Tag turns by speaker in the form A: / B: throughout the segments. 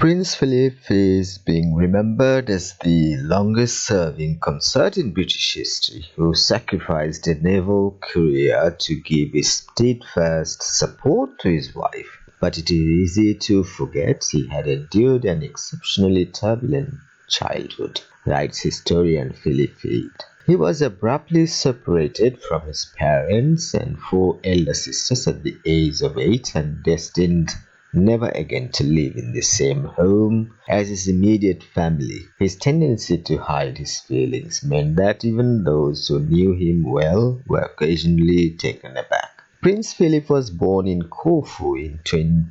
A: Prince Philip is being remembered as the longest serving consort in British history who sacrificed a naval career to give his steadfast support to his wife. But it is easy to forget he had endured an exceptionally turbulent childhood, writes historian Philip Reid. He was abruptly separated from his parents and four elder sisters at the age of 8 and destined never again to live in the same home as his immediate family. His tendency to hide his feelings meant that even those who knew him well were occasionally taken aback. Prince Philip was born in Corfu in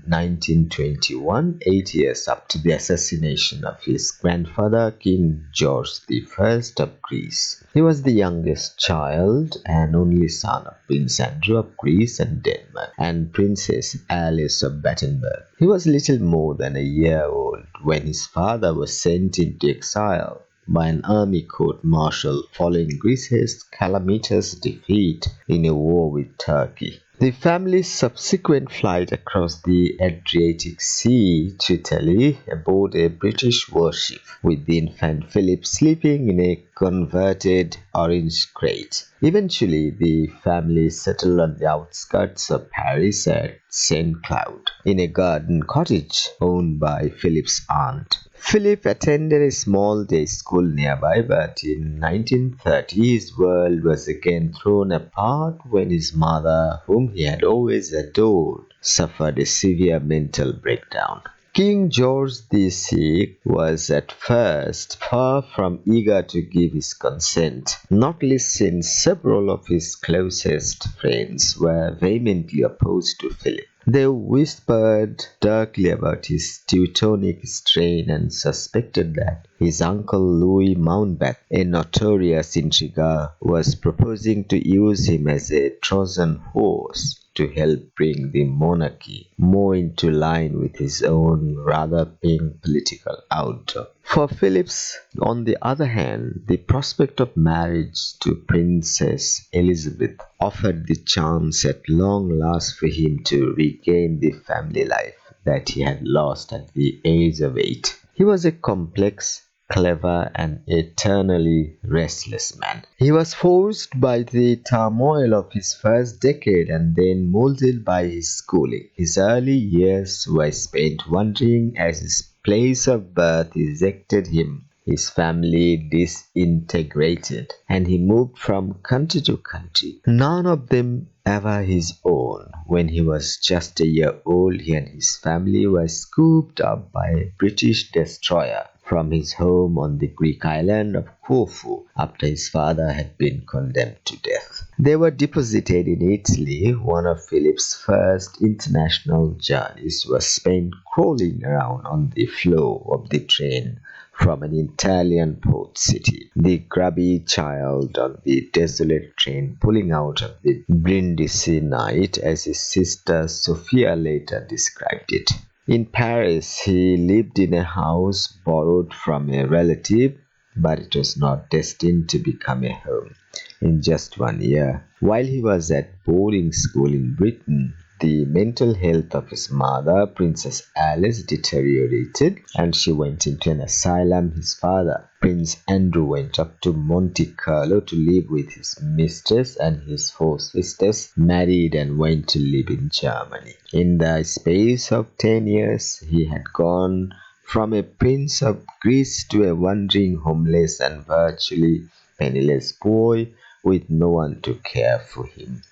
A: 1921, 8 years after the assassination of his grandfather, King George I of Greece. He was the youngest child and only son of Prince Andrew of Greece and Denmark and Princess Alice of Battenberg. He was little more than a year old when his father was sent into exile by an army court-martial following Greece's calamitous defeat in a war with Turkey. The family's subsequent flight across the Adriatic Sea to Italy aboard a British warship, with the infant Philip sleeping in a converted orange crate. Eventually, the family settled on the outskirts of Paris at St. Cloud, in a garden cottage owned by Philip's aunt. Philip attended a small day school nearby, but in 1930 his world was again thrown apart when his mother, whom he had always adored, suffered a severe mental breakdown. King George VI was at first far from eager to give his consent, not least since several of his closest friends were vehemently opposed to Philip. They whispered darkly about his Teutonic strain and suspected that his uncle Louis Mountbatten, a notorious intriguer, was proposing to use him as a Trojan horse to help bring the monarchy more into line with his own rather pink political outlook. For Phillips, on the other hand, the prospect of marriage to Princess Elizabeth offered the chance at long last for him to regain the family life that he had lost at the age of 8. He was a complex, clever, and eternally restless man. He was forced by the turmoil of his first decade and then molded by his schooling. His early years were spent wandering as his place of birth ejected him, his family disintegrated, and he moved from country to country, none of them ever his own. When he was just a year old, he and his family were scooped up by a British destroyer from his home on the Greek island of Corfu after his father had been condemned to death. They were deposited in Italy. One of Philip's first international journeys was spent crawling around on the floor of the train from an Italian port city. The grubby child on the desolate train pulling out of the Brindisi night, as his sister Sophia later described it. In Paris, he lived in a house borrowed from a relative, but it was not destined to become a home. In just 1 year, while he was at boarding school in Britain, the mental health of his mother, Princess Alice, deteriorated and she went into an asylum. His father, Prince Andrew, went up to Monte Carlo to live with his mistress, and his four sisters married and went to live in Germany. In the space of 10 years, he had gone from a prince of Greece to a wandering, homeless, and virtually penniless boy with no one to care for him.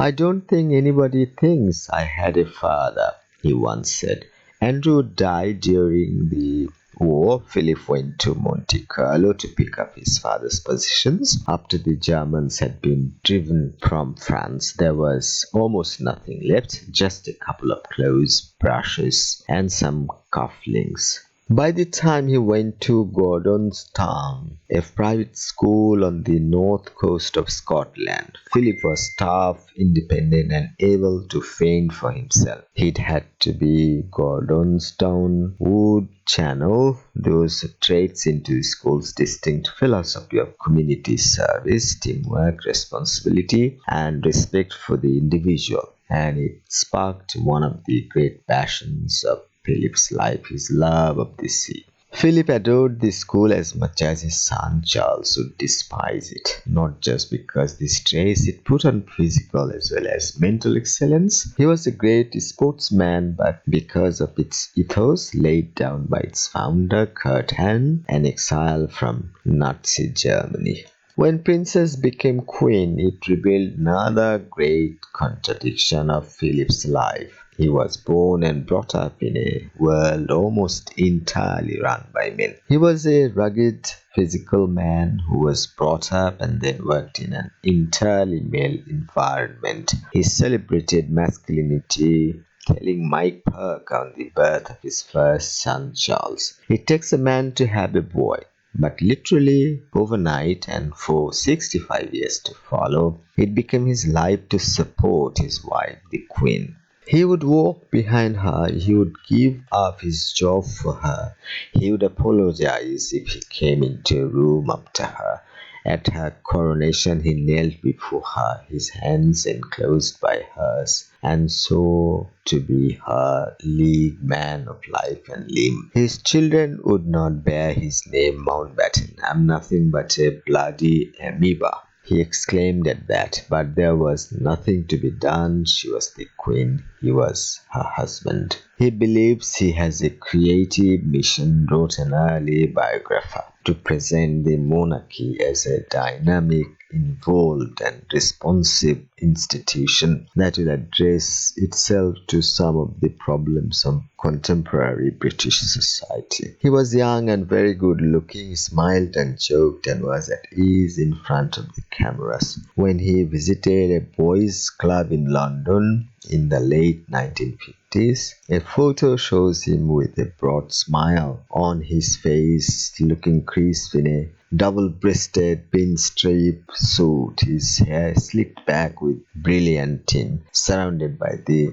A: "I don't think anybody thinks I had a father," he once said. Andrew died during the war. Philip went to Monte Carlo to pick up his father's possessions. After the Germans had been driven from France, there was almost nothing left, just a couple of clothes, brushes, and some cufflinks. By the time he went to Gordonstoun, a private school on the north coast of Scotland, Philip was tough, independent, and able to fend for himself. It had to be Gordonstoun would channel those traits into the school's distinct philosophy of community service, teamwork, responsibility, and respect for the individual, and it sparked one of the great passions of Philip's life his love of the sea. Philip adored the school as much as his son Charles would despise it, not just because the stress it put on physical as well as mental excellence. He was a great sportsman, but because of its ethos laid down by its founder Kurt Hahn, an exile from Nazi Germany. When Princess became queen, it revealed another great contradiction of Philip's life. He was born and brought up in a world almost entirely run by men. He was a rugged, physical man who was brought up and then worked in an entirely male environment. He celebrated masculinity, telling Mike Perk on the birth of his first son Charles, "It takes a man to have a boy." But literally overnight and for 65 years to follow, it became his life to support his wife, the Queen. He would walk behind her, he would give up his job for her, he would apologize if he came into a room after her. At her coronation, he knelt before her, his hands enclosed by hers, and swore to be her league man of life and limb. His children would not bear his name Mountbatten. "I'm nothing but a bloody amoeba," he exclaimed at that, but there was nothing to be done. She was the queen, he was her husband. He believes he has a creative mission, wrote an early biographer, to present the monarchy as a dynamic, involved, and responsive institution that will address itself to some of the problems of contemporary British society. He was young and very good looking, smiled and joked, and was at ease in front of the cameras. When he visited a boys' club in London in the late 1950s, a photo shows him with a broad smile on his face, looking crisp in a double-breasted pinstripe suit, his hair slicked back with brilliantine, surrounded by the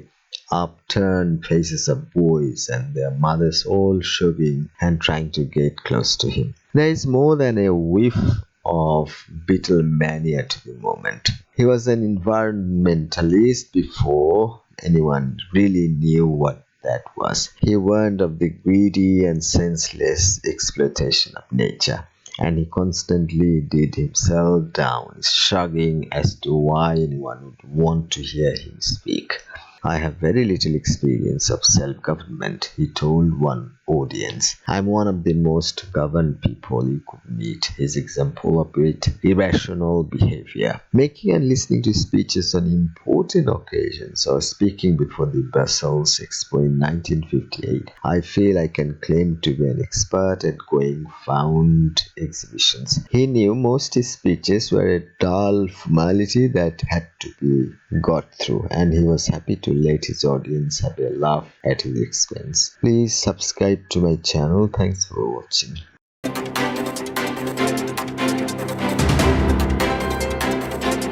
A: upturned faces of boys and their mothers all shoving and trying to get close to him. There is more than a whiff of Beatlemania to the moment. He was an environmentalist before anyone really knew what that was. He warned of the greedy and senseless exploitation of nature, and he constantly did himself down, shrugging as to why anyone would want to hear him speak. "I have very little experience of self-government," he told one audience. "I'm one of the most governed people you could meet." His example of great irrational behavior, making and listening to speeches on important occasions, or speaking before the Brussels Expo in 1958. I feel I can claim to be an expert at going found exhibitions. He knew most his speeches were a dull formality that had to be got through, and he was happy to let his audience have a laugh at his expense. Please subscribe to my channel. Thanks for watching.